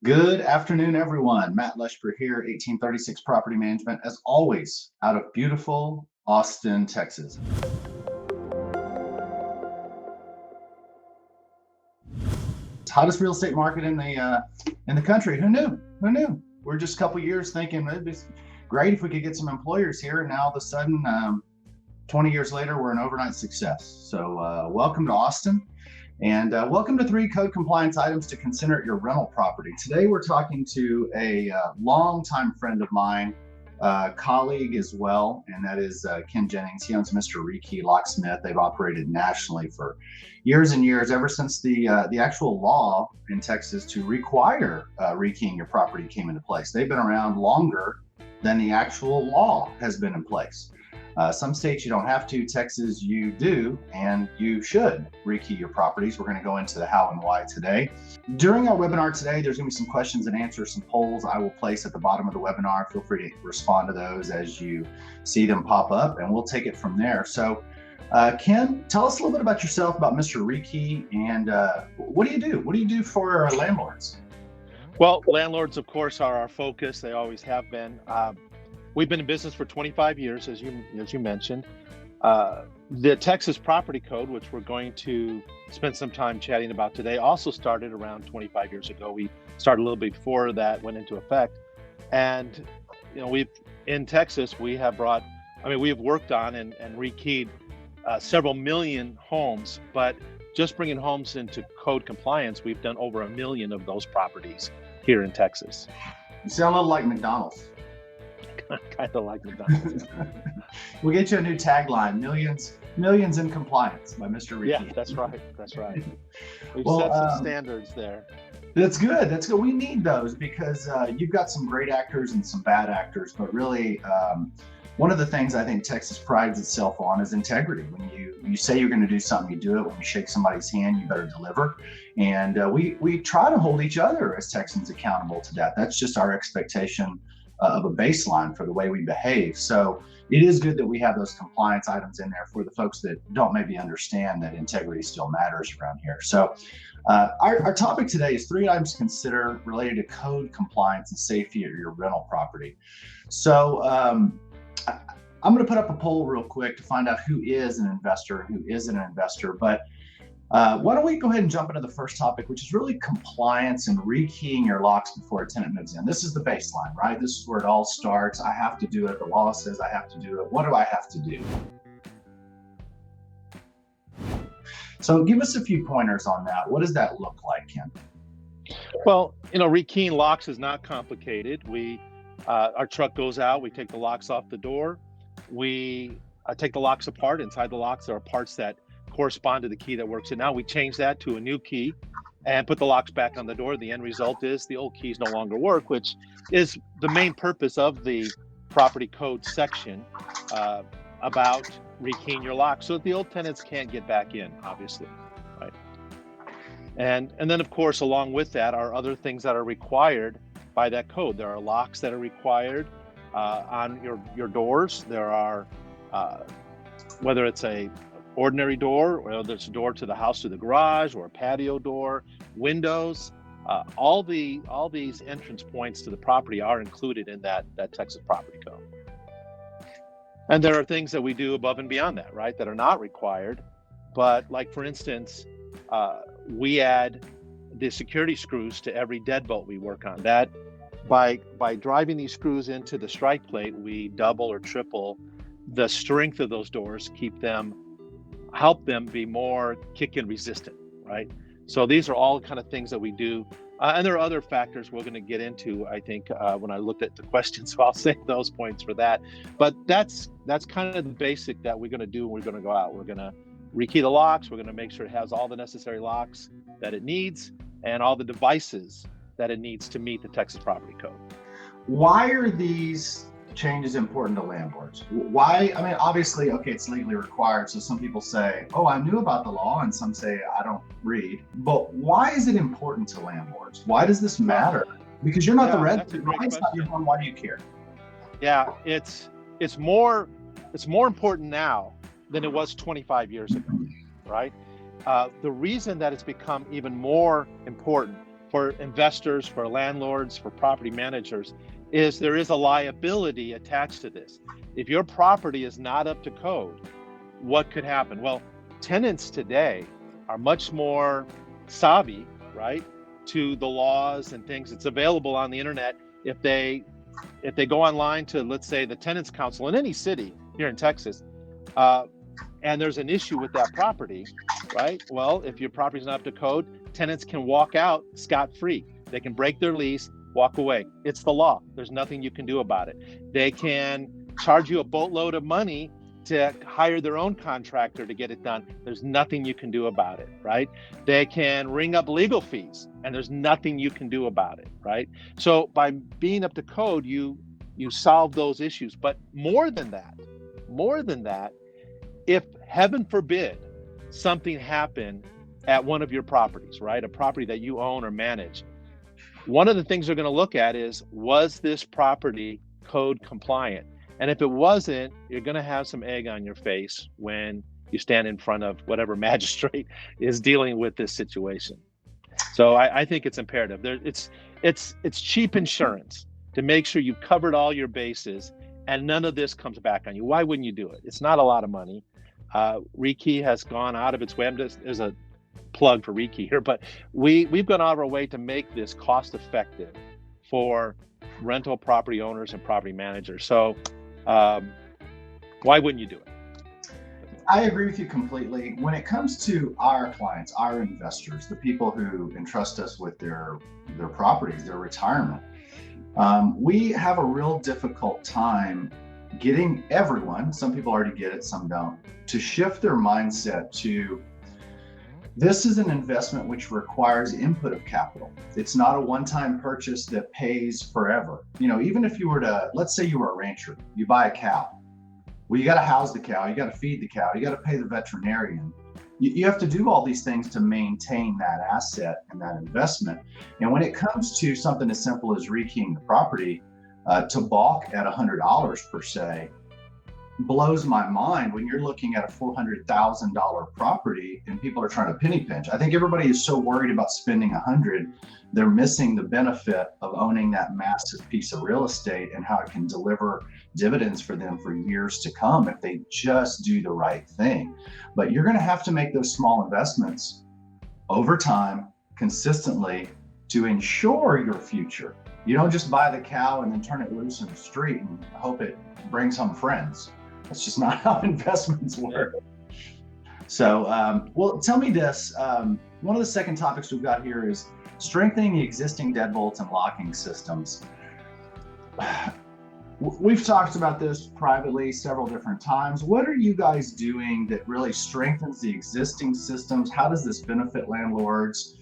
Good afternoon, everyone. Matt Leshper here, 1836 Property Management, as always, out of beautiful Austin, Texas. Hottest real estate market in the country. Who knew? Who knew? We're just a couple years thinking it'd be great if we could get some employers here, and now all of a sudden, 20 years later, we're an overnight success. So welcome to Austin. And welcome to 3 code compliance items to consider at your rental property. Today, we're talking to a longtime friend of mine, colleague as well, and that is Ken Jennings. He owns Mr. Rekeying Locksmith. They've operated nationally for years and years, ever since the actual law in Texas to require rekeying your property came into place. They've been around longer than the actual law has been in place. Some states you don't have to, Texas you do, and you should rekey your properties. We're going to go into the how and why today. During our webinar today, there's going to be some questions and answers, some polls I will place at the bottom of the webinar. Feel free to respond to those as you see them pop up, and we'll take it from there. So, Ken, tell us a little bit about yourself, about Mr. Rekeying, and what do you do? What do you do for landlords? Well, landlords, of course, are our focus. They always have been. We've been in business for 25 years, as you mentioned. The Texas Property Code, which we're going to spend some time chatting about today, also started around 25 years ago. We started a little bit before that went into effect. And, in Texas, we have worked on and rekeyed several million homes, but just bringing homes into code compliance, we've done over 1 million of those properties here in Texas. You sound a little like McDonald's. Kind of like McDonald's. We'll get you a new tagline: millions in compliance by Mr. Rekeying. Yeah, that's right. We've Well, set some standards there. That's good. We need those because you've got some great actors and some bad actors, but really one of the things I think Texas prides itself on is integrity. When you say you're going to do something, you do it. When you shake somebody's hand, you better deliver. And we try to hold each other as Texans accountable to that. That's just our expectation of a baseline for the way we behave. So it is good that we have those compliance items in there for the folks that don't maybe understand that integrity still matters around here. So our topic today is 3 items to consider related to code compliance and safety at your rental property. So I'm going to put up a poll real quick to find out who is an investor and who isn't an investor. But why don't we go ahead and jump into the first topic, which is really compliance and rekeying your locks before a tenant moves in. This is the baseline, right? This is where it all starts. I have to do it. The law says I have to do it. What do I have to do? So give us a few pointers on that. What does that look like, Ken? Well, rekeying locks is not complicated. Our truck goes out. We take the locks off the door. We take the locks apart. Inside the locks, there are parts that correspond to the key that works it. Now we change that to a new key and put the locks back on the door. The end result is the old keys no longer work, which is the main purpose of the property code section about rekeying your locks, so that the old tenants can't get back in, obviously, right? And then, of course, along with that are other things that are required by that code. There are locks that are required on your doors. There are whether it's a ordinary door, or whether it's a door to the house, to the garage, or a patio door, windows, all these entrance points to the property are included in that Texas Property Code. And there are things that we do above and beyond that, right, that are not required. But like, for instance, we add the security screws to every deadbolt we work on. That by driving these screws into the strike plate, we double or triple the strength of those doors, help them be more kick-in resistant, right? So these are all kind of things that we do. And there are other factors we're going to get into, I think, when I looked at the questions, so I'll save those points for that. But that's kind of the basic that we're going to do when we're going to go out. We're going to rekey the locks. We're going to make sure it has all the necessary locks that it needs and all the devices that it needs to meet the Texas Property Code. Why are these change is important to landlords? Why? I mean, obviously, okay, it's legally required. So some people say, oh, I knew about the law, and some say, I don't read. But why is it important to landlords? Why does this matter? Because you're not the resident. It's not your home. Why do you care? Yeah, it's more important now than it was 25 years ago, right? The reason that it's become even more important for investors, for landlords, for property managers, is there is a liability attached to this. If your property is not up to code, what could happen? Well, tenants today are much more savvy, right, to the laws and things. It's available on the internet. If they go online to, let's say, the Tenants Council in any city here in Texas, and there's an issue with that property, right? Well, if your property's not up to code, tenants can walk out scot-free. They can break their lease, walk away. It's the law. There's nothing you can do about it. They can charge you a boatload of money to hire their own contractor to get it done. There's nothing you can do about it, right? They can ring up legal fees, and there's nothing you can do about it, right? So by being up to code, you solve those issues. But more than that, if heaven forbid something happened at one of your properties, right? A property that you own or manage, one of the things they're going to look at is, was this property code compliant? And if it wasn't, you're going to have some egg on your face when you stand in front of whatever magistrate is dealing with this situation. So I think it's imperative. It's cheap insurance to make sure you've covered all your bases and none of this comes back on you. Why wouldn't you do it? It's not a lot of money. Rekey has gone out of its way. There's a plug for Rekey here, but we've gone out of our way to make this cost effective for rental property owners and property managers. So why wouldn't you do it? I agree with you completely. When it comes to our clients, our investors, the people who entrust us with their properties, their retirement, we have a real difficult time getting everyone, some people already get it, some don't, to shift their mindset to, this is an investment which requires input of capital. It's not a one-time purchase that pays forever. You know, even if you were to, let's say you were a rancher, you buy a cow. Well, you got to house the cow, you got to feed the cow, you got to pay the veterinarian. You have to do all these things to maintain that asset and that investment. And when it comes to something as simple as rekeying the property, to balk at $100 per se blows my mind when you're looking at a $400,000 property and people are trying to penny pinch. I think everybody is so worried about spending $100, they're missing the benefit of owning that massive piece of real estate and how it can deliver dividends for them for years to come if they just do the right thing. But you're going to have to make those small investments over time, consistently, to ensure your future. You don't just buy the cow and then turn it loose in the street and hope it brings home friends. That's just not how investments work. So, well, tell me this. One of the second topics we've got here is strengthening the existing deadbolts and locking systems. We've talked about this privately several different times. What are you guys doing that really strengthens the existing systems? How does this benefit landlords?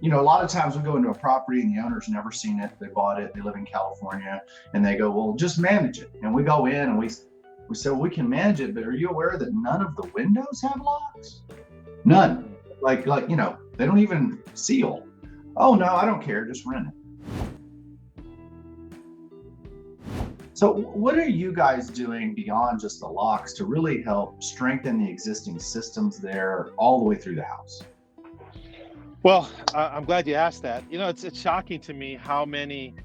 You know, a lot of times we go into a property and the owner's never seen it. They bought it, they live in California, and they go, well, just manage it. And we go in and we say, well, we can manage it, but are you aware that none of the windows have locks? None. Like, you know, they don't even seal. Oh no, I don't care, just rent it. So what are you guys doing beyond just the locks to really help strengthen the existing systems there all the way through the house? Well, I'm glad you asked that. You know, it's shocking to me how many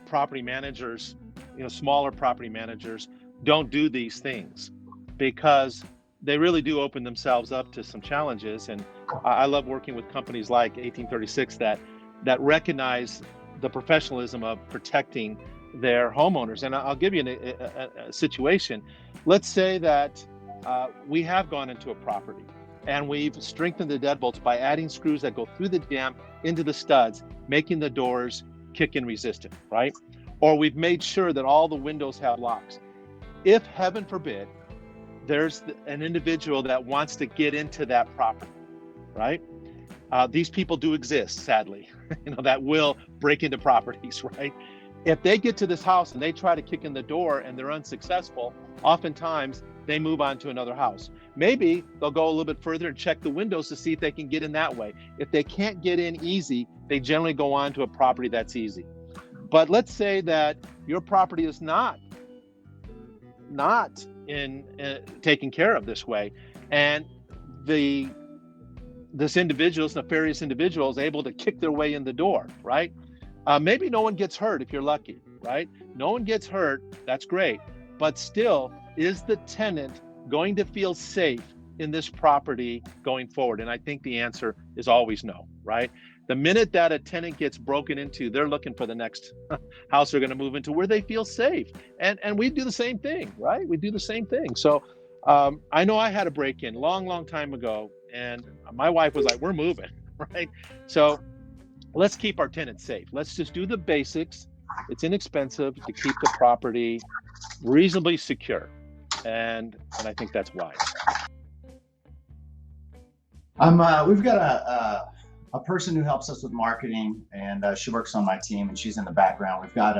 property managers, you know, smaller property managers don't do these things, because they really do open themselves up to some challenges. And I love working with companies like 1836 that recognize the professionalism of protecting their homeowners. And I'll give you a situation. Let's say that we have gone into a property and we've strengthened the deadbolts by adding screws that go through the jamb into the studs, making the doors kick-in resistant, right? Or we've made sure that all the windows have locks. If, heaven forbid, there's an individual that wants to get into that property, right? These people do exist, sadly, you know, that will break into properties, right? If they get to this house and they try to kick in the door and they're unsuccessful, oftentimes they move on to another house. Maybe they'll go a little bit further and check the windows to see if they can get in that way. If they can't get in easy, they generally go on to a property that's easy. But let's say that your property is not taken care of this way, and the this nefarious individual is able to kick their way in the door, right? Maybe no one gets hurt if you're lucky, right? No one gets hurt, that's great. But still, is the tenant going to feel safe in this property going forward? And I think the answer is always no, right? The minute that a tenant gets broken into, they're looking for the next house they're going to move into where they feel safe. And we do the same thing, right? We do the same thing. So I know I had a break-in long time ago, and my wife was like, we're moving, right? So let's keep our tenants safe. Let's just do the basics. It's inexpensive to keep the property reasonably secure. And I think that's wise. We've got a person who helps us with marketing, and she works on my team, and she's in the background. We've got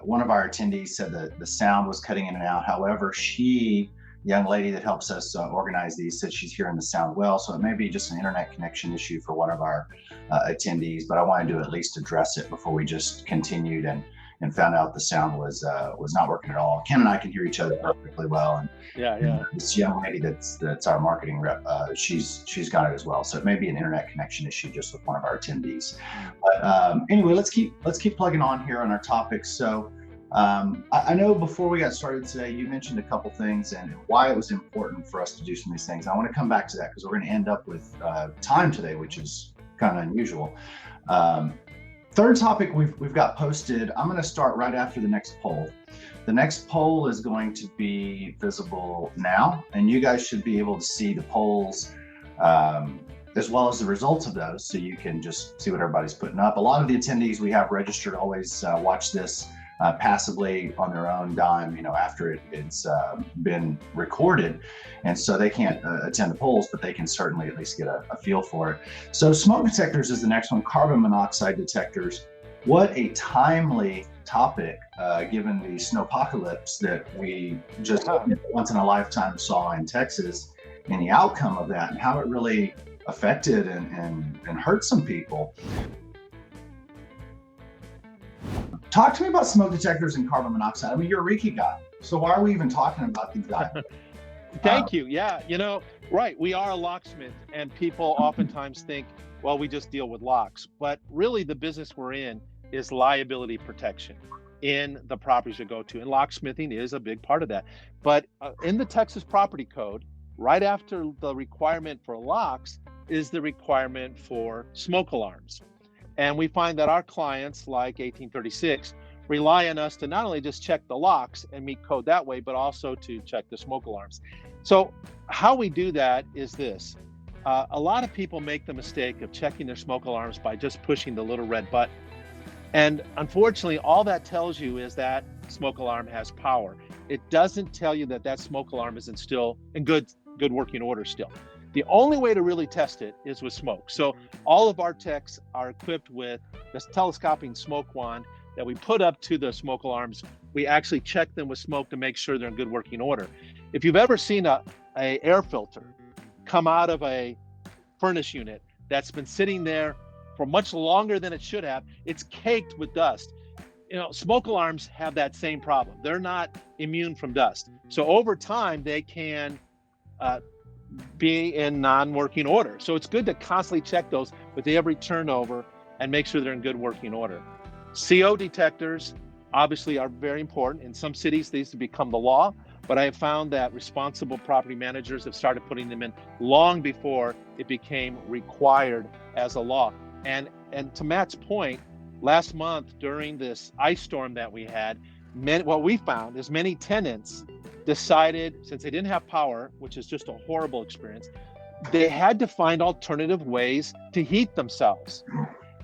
one of our attendees said that the sound was cutting in and out. However, the young lady that helps us organize these said she's hearing the sound well. So it may be just an internet connection issue for one of our attendees, but I wanted to at least address it before we just continued and found out the sound was not working at all. Ken and I can hear each other perfectly well, and this young lady that's our marketing rep, she's got it as well. So it may be an internet connection issue just with one of our attendees. But anyway, let's keep plugging on here on our topics. So I know before we got started today, you mentioned a couple things and why it was important for us to do some of these things. I want to come back to that because we're going to end up with time today, which is kind of unusual. Third topic we've got posted. I'm going to start right after the next poll. The next poll is going to be visible now, and you guys should be able to see the polls as well as the results of those, so you can just see what everybody's putting up. A lot of the attendees we have registered always watch this passively on their own dime, after it's been recorded. And so they can't attend the polls, but they can certainly at least get a feel for it. So smoke detectors is the next one, carbon monoxide detectors. What a timely topic, given the snowpocalypse that we just once in a lifetime saw in Texas, and the outcome of that and how it really affected and hurt some people. Talk to me about smoke detectors and carbon monoxide. I mean, you're a Rekey guy, so why are we even talking about these guys? Thank you. Yeah, right. We are a locksmith, and people oftentimes think, well, we just deal with locks. But really, the business we're in is liability protection in the properties you go to. And locksmithing is a big part of that. But in the Texas Property Code, right after the requirement for locks is the requirement for smoke alarms. And we find that our clients, like 1836, rely on us to not only just check the locks and meet code that way, but also to check the smoke alarms. So how we do that is this. A lot of people make the mistake of checking their smoke alarms by just pushing the little red button. And unfortunately, all that tells you is that smoke alarm has power. It doesn't tell you that smoke alarm isn't still in good working order still. The only way to really test it is with smoke. So all of our techs are equipped with this telescoping smoke wand that we put up to the smoke alarms. We actually check them with smoke to make sure they're in good working order. If you've ever seen a air filter come out of a furnace unit that's been sitting there for much longer than it should have, it's caked with dust. Smoke alarms have that same problem. They're not immune from dust. So over time, they can be in non-working order. So it's good to constantly check those with every turnover and make sure they're in good working order. CO detectors obviously are very important. In some cities, these have become the law, but I have found that responsible property managers have started putting them in long before it became required as a law. And to Matt's point, last month during this ice storm that we had, what we found is many tenants decided, since they didn't have power, which is just a horrible experience, they had to find alternative ways to heat themselves.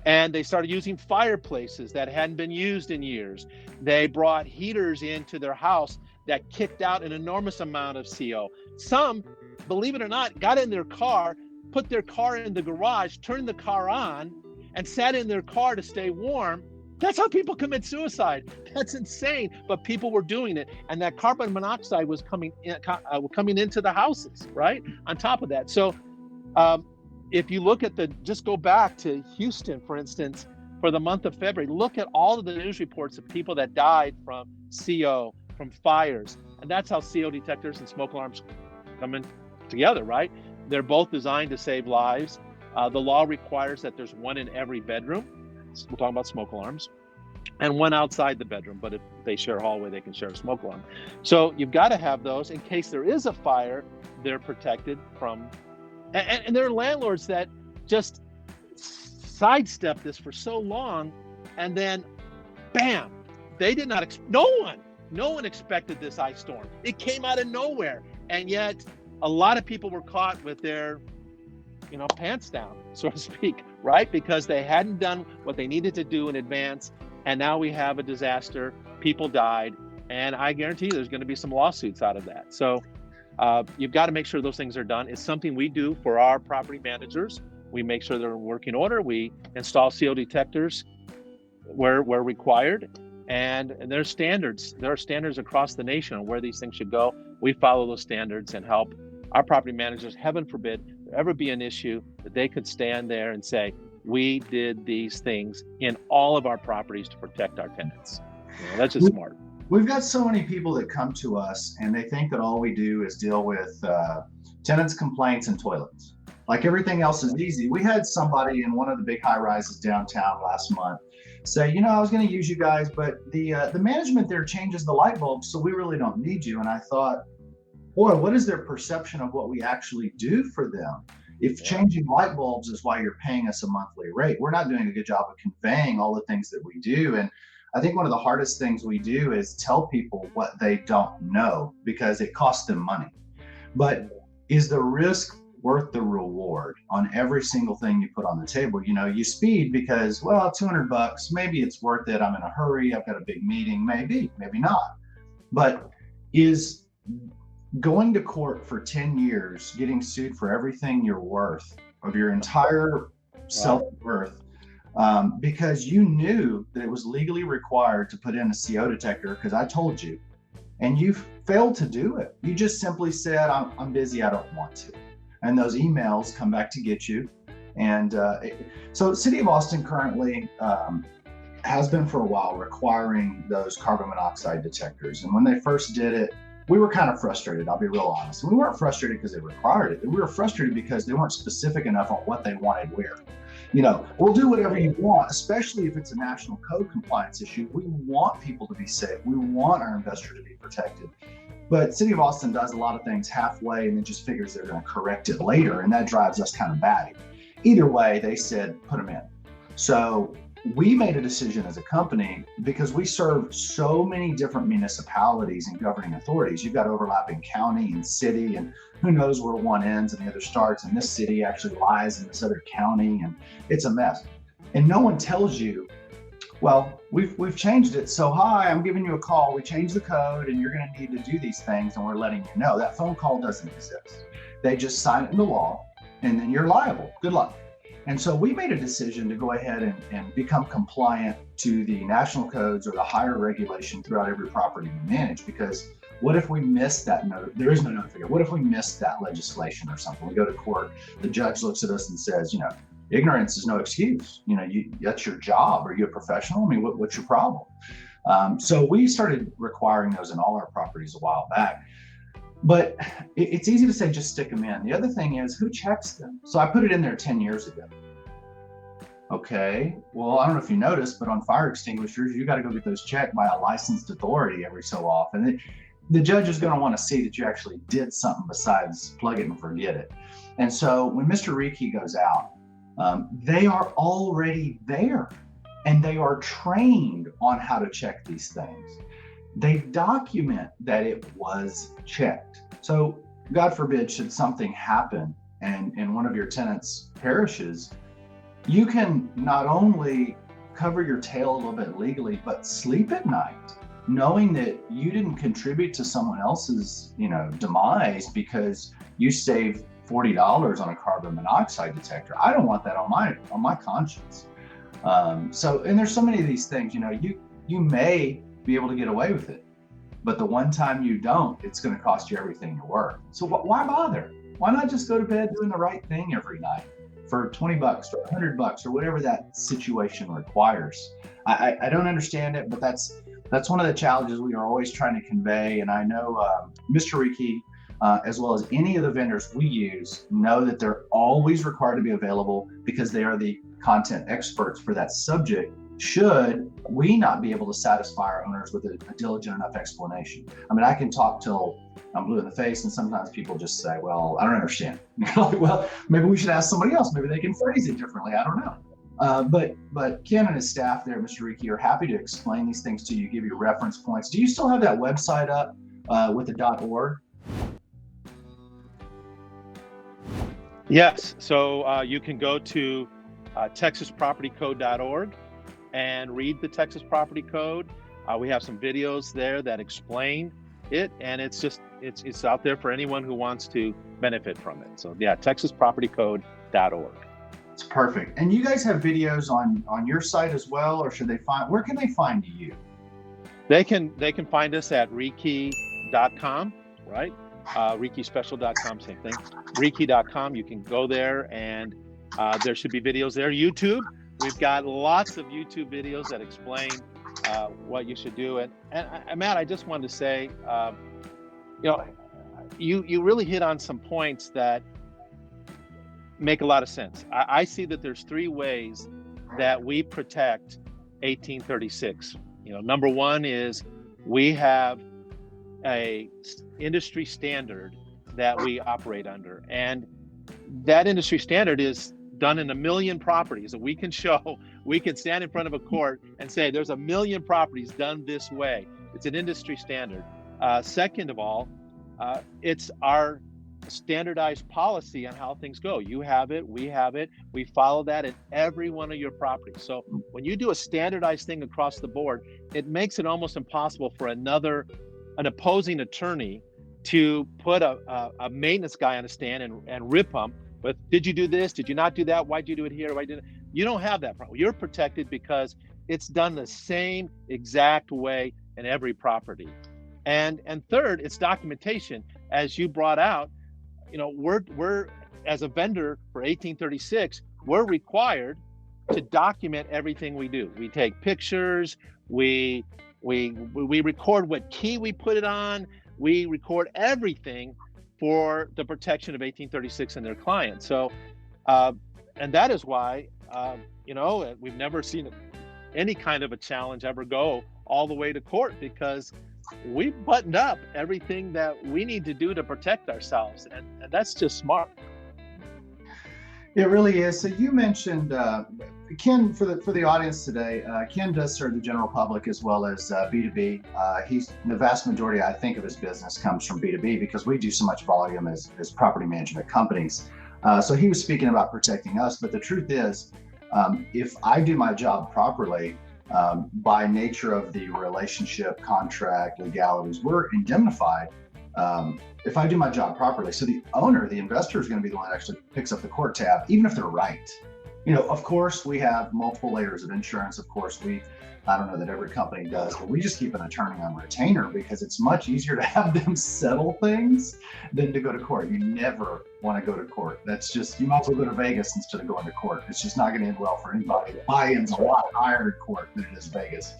And they started using fireplaces that hadn't been used in years. They brought heaters into their house that kicked out an enormous amount of CO. Some, believe it or not, got in their car, put their car in the garage, turned the car on, and sat in their car to stay warm. That's how people commit suicide. That's insane, but people were doing it, and that carbon monoxide was coming into the houses, right? On top of that. So if you look at just go back to Houston, for instance, for the month of February, look at all of the news reports of people that died from CO, from fires. And that's how CO detectors and smoke alarms come in together, right? They're both designed to save lives. The law requires that there's one in every bedroom. We're talking about smoke alarms, and one outside the bedroom. But if they share a hallway, they can share a smoke alarm. So you've got to have those in case there is a fire. They're protected from, and there are landlords that just sidestep this for so long, and then, bam! They did not. No one expected this ice storm. It came out of nowhere, and yet a lot of people were caught with their, pants down, so to speak, right? Because they hadn't done what they needed to do in advance, and now we have a disaster. People died, and I guarantee you there's going to be some lawsuits out of that. So you've got to make sure those things are done. It's something we do for our property managers. We make sure they're in working order. We install CO detectors where required, and there's standards. There are standards across the nation on where these things should go. We follow those standards and help our property managers. Heaven forbid there ever be an issue that they could stand there and say, we did these things in all of our properties to protect our tenants. That's just smart. We've got so many people that come to us and they think that all we do is deal with tenants' complaints and toilets. Like everything else is easy. We had somebody in one of the big high rises downtown last month say, I was going to use you guys, but the management there changes the light bulbs, so we really don't need you. And I thought, boy, what is their perception of what we actually do for them? If changing light bulbs is why you're paying us a monthly rate, we're not doing a good job of conveying all the things that we do. And I think one of the hardest things we do is tell people what they don't know, because it costs them money. But is the risk worth the reward on every single thing you put on the table? You speed because, $200, maybe it's worth it. I'm in a hurry. I've got a big meeting. Maybe not. But is going to court for 10 years, getting sued for everything you're worth, of your entire self-worth, because you knew that it was legally required to put in a CO detector because I told you, and you failed to do it. You just simply said, I'm busy, I don't want to. And those emails come back to get you. And so City of Austin currently has been for a while requiring those carbon monoxide detectors. And when they first did it, we were kind of frustrated, I'll be real honest. And we weren't frustrated because they required it. We were frustrated because they weren't specific enough on what they wanted where. We'll do whatever you want, especially if it's a national code compliance issue. We want people to be safe. We want our investor to be protected. But City of Austin does a lot of things halfway and then just figures they're going to correct it later. And that drives us kind of batty. Either way, they said, put them in. So we made a decision as a company, because we serve so many different municipalities and governing authorities. You've got overlapping county and city, and who knows where one ends and the other starts, and this city actually lies in this other county, and it's a mess. And no one tells you, well, we've changed it. So hi, I'm giving you a call. We changed the code and you're going to need to do these things, and we're letting you know. That phone call doesn't exist. They just sign it into law, and then you're liable. Good luck. And so we made a decision to go ahead and become compliant to the national codes or the higher regulation throughout every property we manage. Because what if we missed that note? There is no note figure. What if we missed that legislation or something? We go to court, the judge looks at us and says, ignorance is no excuse. That's your job. Are you a professional? I mean, what's your problem? So we started requiring those in all our properties a while back. But it's easy to say, just stick them in. The other thing is, who checks them? So I put it in there 10 years ago. Okay, well, I don't know if you noticed, but on fire extinguishers, you got to go get those checked by a licensed authority every so often. The judge is going to want to see that you actually did something besides plug it and forget it. And so when Mr. Rekeying goes out, they are already there, and they are trained on how to check these things. They document that it was checked. So God forbid, should something happen and one of your tenants perishes, you can not only cover your tail a little bit legally, but sleep at night, knowing that you didn't contribute to someone else's, demise because you saved $40 on a carbon monoxide detector. I don't want that on my conscience. And there's so many of these things, you may be able to get away with it, but the one time you don't, it's going to cost you everything you're worth. So why bother? Why not just go to bed doing the right thing every night for $20 or $100 or whatever that situation requires? I don't understand it, but that's one of the challenges we are always trying to convey. And I know Mr. Rekeying, as well as any of the vendors we use, know that they're always required to be available because they are the content experts for that subject, should we not be able to satisfy our owners with a diligent enough explanation. I mean, I can talk till I'm blue in the face, and sometimes people just say, well, I don't understand. Like, well, maybe we should ask somebody else. Maybe they can phrase it differently. I don't know. But Ken and his staff there, Mr. Rekey, are happy to explain these things to you, give you reference points. Do you still have that website up with the .org? Yes. So you can go to texaspropertycode.org and read the Texas Property Code. We have some videos there that explain it, and it's out there for anyone who wants to benefit from it. So yeah, texaspropertycode.org. It's perfect. And you guys have videos on your site as well, or where can they find you? They can find us at Rekeying.com, right? RekeySpecial.com, same thing. Rekeying.com, you can go there, and there should be videos there. YouTube, we've got lots of YouTube videos that explain what you should do. And Matt, I just wanted to say, you really hit on some points that make a lot of sense. I see that there's three ways that we protect 1836. Number one is we have a industry standard that we operate under, and that industry standard is done in 1 million properties that we can show. We can stand in front of a court and say there's 1 million properties done this way. It's an industry standard. Second of all, it's our standardized policy on how things go. You have it, we have it, we follow that in every one of your properties. So when you do a standardized thing across the board, it makes it almost impossible for an opposing attorney to put a maintenance guy on a stand and rip him. But did you do this? Did you not do that? Why'd you do it here? Why didn't you? Don't have that problem. You're protected because it's done the same exact way in every property. And third, it's documentation. As you brought out, we're as a vendor for 1836, we're required to document everything we do. We take pictures, we record what key we put it on, we record everything for the protection of 1836 and their clients. So, and that is why, we've never seen any kind of a challenge ever go all the way to court, because we buttoned up everything that we need to do to protect ourselves, and that's just smart. It really is. So you mentioned Ken, for the audience today. Ken does serve the general public as well as B2B. The vast majority, I think, of his business comes from B2B because we do so much volume as property management companies. So he was speaking about protecting us, but the truth is, if I do my job properly, by nature of the relationship, contract, legalities, we're indemnified if I do my job properly. So the owner, the investor, is going to be the one that actually picks up the court tab, even if they're right. Of course, we have multiple layers of insurance. Of course, I don't know that every company does, but we just keep an attorney on retainer because it's much easier to have them settle things than to go to court. You never want to go to court. That's just, you might as well go to Vegas instead of going to court. It's just not going to end well for anybody. The buy-in's a lot higher in court than it is Vegas.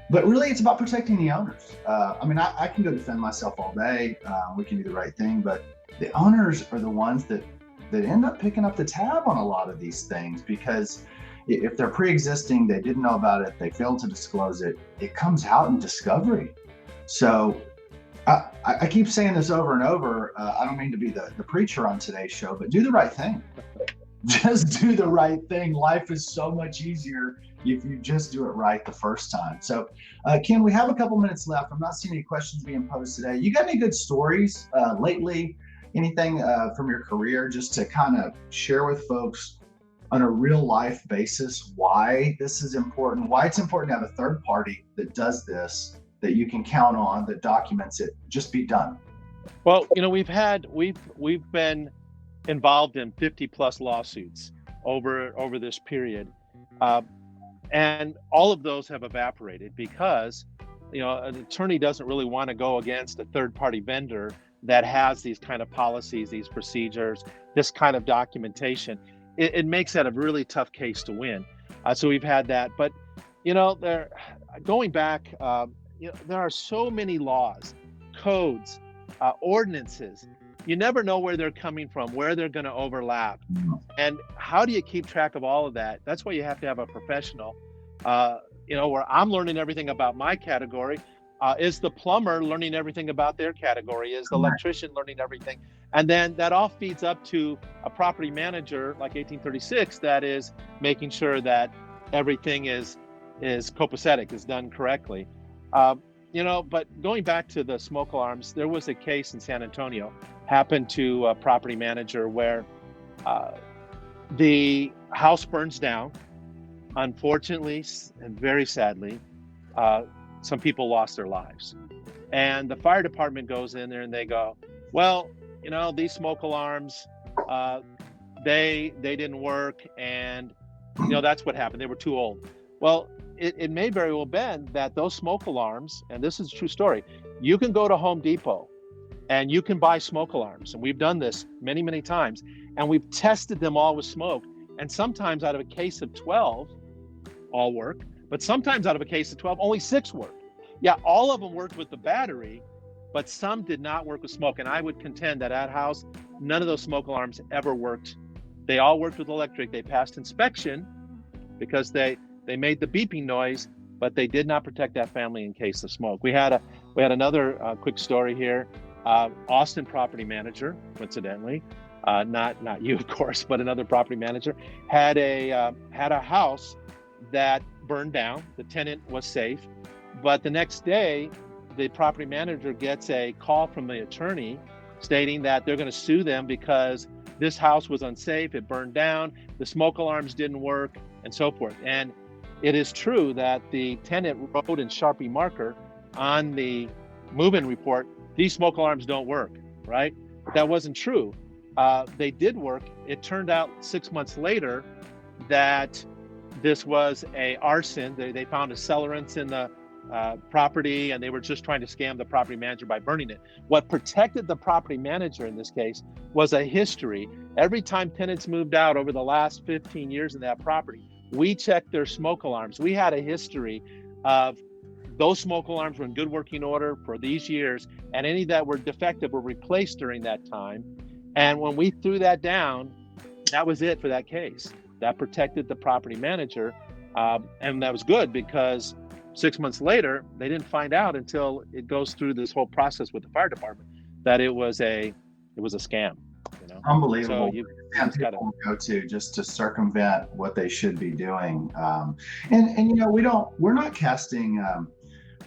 But really, it's about protecting the owners. I can go defend myself all day. We can do the right thing, but the owners are the ones that end up picking up the tab on a lot of these things, because if they're pre-existing, they didn't know about it, they failed to disclose it, it comes out in discovery. So I keep saying this over and over. I don't mean to be the preacher on today's show, but do the right thing. Just do the right thing. Life is so much easier if you just do it right the first time. So Ken, we have a couple minutes left. I'm not seeing any questions being posed today. You got any good stories lately? Anything from your career just to kind of share with folks on a real life basis why this is important, why it's important to have a third party that does this, that you can count on, that documents it, just be done? Well, we've been involved in 50 plus lawsuits over this period. And all of those have evaporated because, an attorney doesn't really want to go against a third party vendor that has these kind of policies, these procedures, this kind of documentation. It makes that a really tough case to win. So we've had that, but going back, there are so many laws, codes, ordinances. You never know where they're coming from, where they're going to overlap. And how do you keep track of all of that? That's why you have to have a professional, where I'm learning everything about my category. Is the plumber learning everything about their category? Is the electrician learning everything? And then that all feeds up to a property manager like 1836 that is making sure that everything is copacetic, is done correctly. But going back to the smoke alarms, there was a case in San Antonio, happened to a property manager where the house burns down. Unfortunately, and very sadly, some people lost their lives. And the fire department goes in there and they go, well, these smoke alarms, they didn't work. And, that's what happened. They were too old. Well, it may very well been that those smoke alarms, and this is a true story, you can go to Home Depot and you can buy smoke alarms. And we've done this many, many times. And we've tested them all with smoke. And sometimes out of a case of 12, all work. But sometimes out of a case of 12, only 6 work. Yeah, all of them worked with the battery, but some did not work with smoke. And I would contend that at house, none of those smoke alarms ever worked. They all worked with electric. They passed inspection because they made the beeping noise, but they did not protect that family in case of smoke. We had another quick story here. Austin property manager, coincidentally, not you, of course, but another property manager had a house that burned down. The tenant was safe, but the next day, the property manager gets a call from the attorney stating that they're going to sue them because this house was unsafe, it burned down, the smoke alarms didn't work, and so forth. And it is true that the tenant wrote in Sharpie marker on the move-in report, these smoke alarms don't work, right? But that wasn't true. They did work. It turned out 6 months later that this was a arson. They found accelerants in the property, and they were just trying to scam the property manager by burning it. What protected the property manager in this case was a history. Every time tenants moved out over the last 15 years in that property, we checked their smoke alarms. We had a history of those smoke alarms were in good working order for these years, and any that were defective were replaced during that time. And when we threw that down, that was it for that case. That protected the property manager, and that was good because 6 months later, they didn't find out until it goes through this whole process with the fire department that it was a scam. Unbelievable. So people go to just to circumvent what they should be doing, we're not casting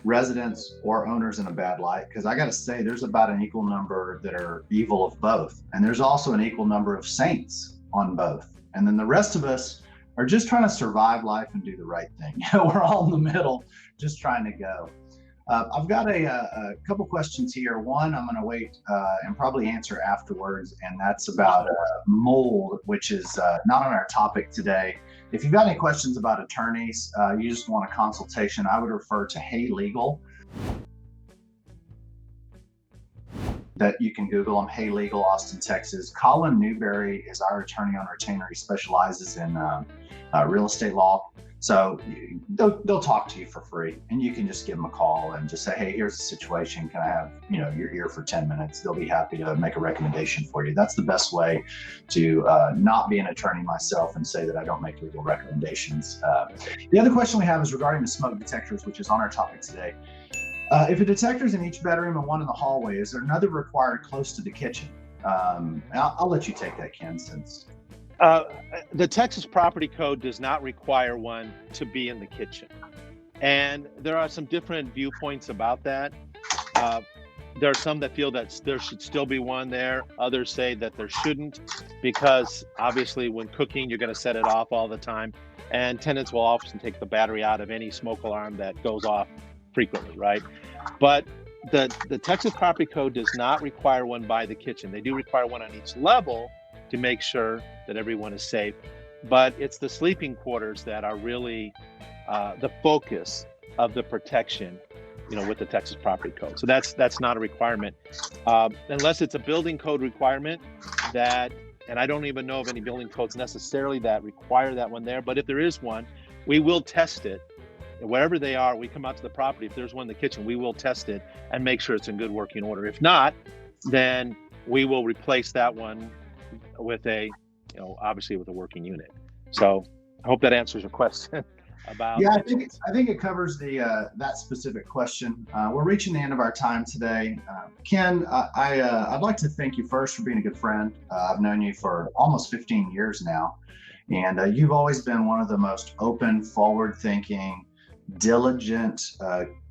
residents or owners in a bad light, because I got to say there's about an equal number that are evil of both, and there's also an equal number of saints on both. And then the rest of us are just trying to survive life and do the right thing. We're all in the middle, just trying to go. I've got a couple questions here. One I'm going to wait and probably answer afterwards, and that's about mold, which is not on our topic today. If you've got any questions about attorneys, you just want a consultation, I would refer to Hey Legal. That you can Google them, Hey Legal, Austin, Texas. Colin Newberry is our attorney on retainer. He specializes in real estate law. So they'll talk to you for free, and you can just give them a call and just say, hey, here's the situation. Can I have your ear for 10 minutes? They'll be happy to make a recommendation for you. That's the best way to not be an attorney myself and say that I don't make legal recommendations. The other question we have is regarding the smoke detectors, which is on our topic today. If a detector's in each bedroom and one in the hallway, is there another required close to the kitchen? I'll let you take that, Ken, since... The Texas Property Code does not require one to be in the kitchen. And there are some different viewpoints about that. There are some that feel that there should still be one there. Others say that there shouldn't, because obviously when cooking, you're going to set it off all the time. And tenants will often take the battery out of any smoke alarm that goes off frequently, right? But the Texas Property Code does not require one by the kitchen. They do require one on each level to make sure that everyone is safe. But it's the sleeping quarters that are really the focus of the protection, with the Texas Property Code. So that's not a requirement, unless it's a building code requirement that, and I don't even know of any building codes necessarily that require that one there. But if there is one, we will test it. Wherever they are, we come out to the property. If there's one in the kitchen, we will test it and make sure it's in good working order. If not, then we will replace that one with a, obviously with a working unit. So I hope that answers your question about. Yeah, I think it covers the that specific question. We're reaching the end of our time today. Ken, I'd like to thank you first for being a good friend. I've known you for almost 15 years now, and you've always been one of the most open, forward-thinking, diligent,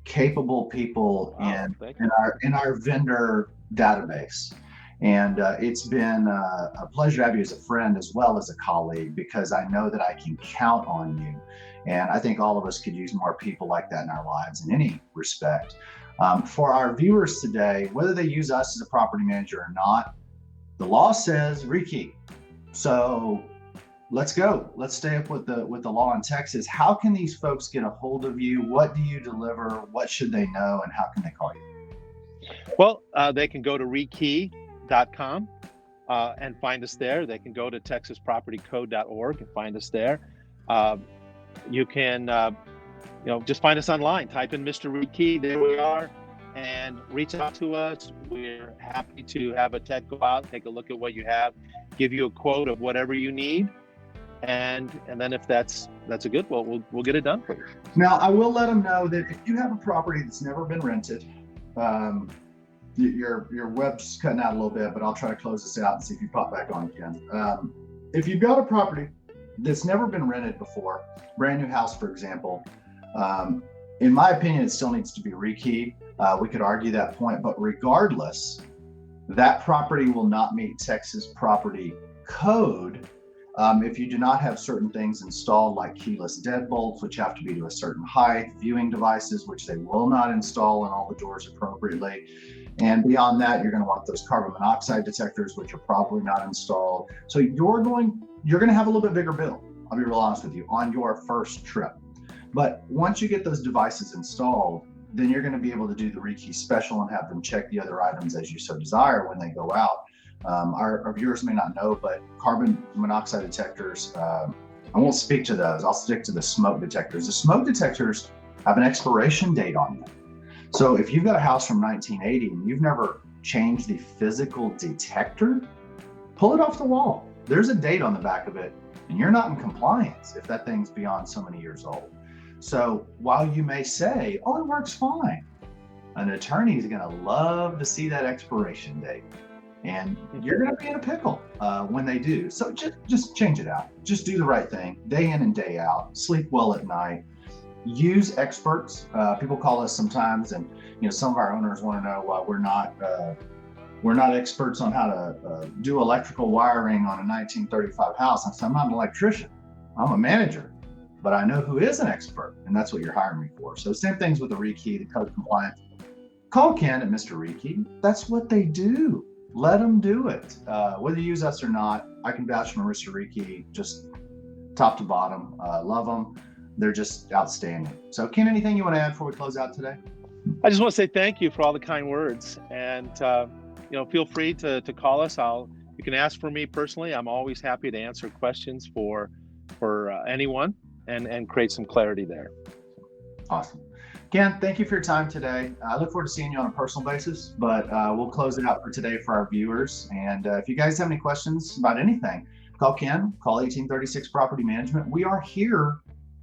capable people in our vendor database. And it's been a pleasure to have you as a friend as well as a colleague, because I know that I can count on you. And I think all of us could use more people like that in our lives in any respect. For our viewers today, whether they use us as a property manager or not, the law says rekey. So let's go. Let's stay up with the law in Texas. How can these folks get a hold of you? What do you deliver? What should they know? And how can they call you? Well, they can go to rekeying.com and find us there. They can go to texaspropertycode.org and find us there. You can, just find us online. Type in Mr. Rekey. There we are, and reach out to us. We're happy to have a tech go out, take a look at what you have, give you a quote of whatever you need, and then if that's a good, we'll get it done for you. Now, I will let them know that if you have a property that's never been rented, your web's cutting out a little bit, but I'll try to close this out and see if you pop back on again. If you've got a property that's never been rented before, brand new house, for example, in my opinion, it still needs to be rekeyed. We could argue that point, but regardless, that property will not meet Texas property code if you do not have certain things installed, like keyless deadbolts, which have to be to a certain height, viewing devices, which they will not install in all the doors appropriately. And beyond that, you're going to want those carbon monoxide detectors, which are probably not installed. So you're going to have a little bit bigger bill, I'll be real honest with you, on your first trip. But once you get those devices installed, then you're going to be able to do the rekey special and have them check the other items as you so desire when they go out. Our viewers may not know, but carbon monoxide detectors, I won't speak to those. I'll stick to the smoke detectors. The smoke detectors have an expiration date on them. So if you've got a house from 1980 and you've never changed the physical detector, pull it off the wall. There's a date on the back of it, and you're not in compliance if that thing's beyond so many years old. So while you may say, oh, it works fine, an attorney is going to love to see that expiration date. And you're going to be in a pickle when they do. So just change it out. Just do the right thing, day in and day out. Sleep well at night. Use experts. People call us sometimes, and some of our owners want to know why we're not experts on how to do electrical wiring on a 1935 house. I said, I'm not an electrician. I'm a manager, but I know who is an expert, and that's what you're hiring me for. So same things with the rekey, the code compliance. Call Ken at Mr. Rekey. That's what they do. Let them do it. Whether you use us or not, I can vouch for Mr. Rekey, just top to bottom. Love them. They're just outstanding. So Ken, anything you want to add before we close out today? I just want to say thank you for all the kind words, and feel free to call us. You can ask for me personally. I'm always happy to answer questions for anyone and create some clarity there. Awesome. Ken, thank you for your time today. I look forward to seeing you on a personal basis, but we'll close it out for today for our viewers. And if you guys have any questions about anything, call Ken, call 1836 Property Management. We are here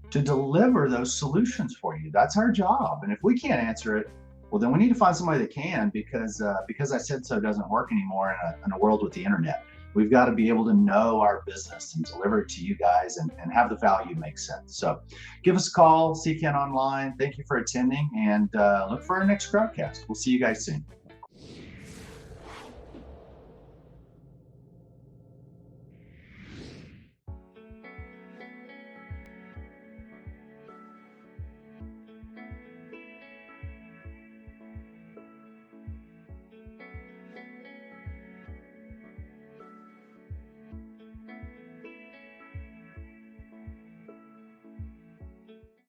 to deliver those solutions for you. That's our job. And if we can't answer it, well, then we need to find somebody that can, because I said so doesn't work anymore in a world with the internet. We've got to be able to know our business and deliver it to you guys and have the value make sense. So give us a call, see Ken online. Thank you for attending, and look for our next Crowdcast. We'll see you guys soon.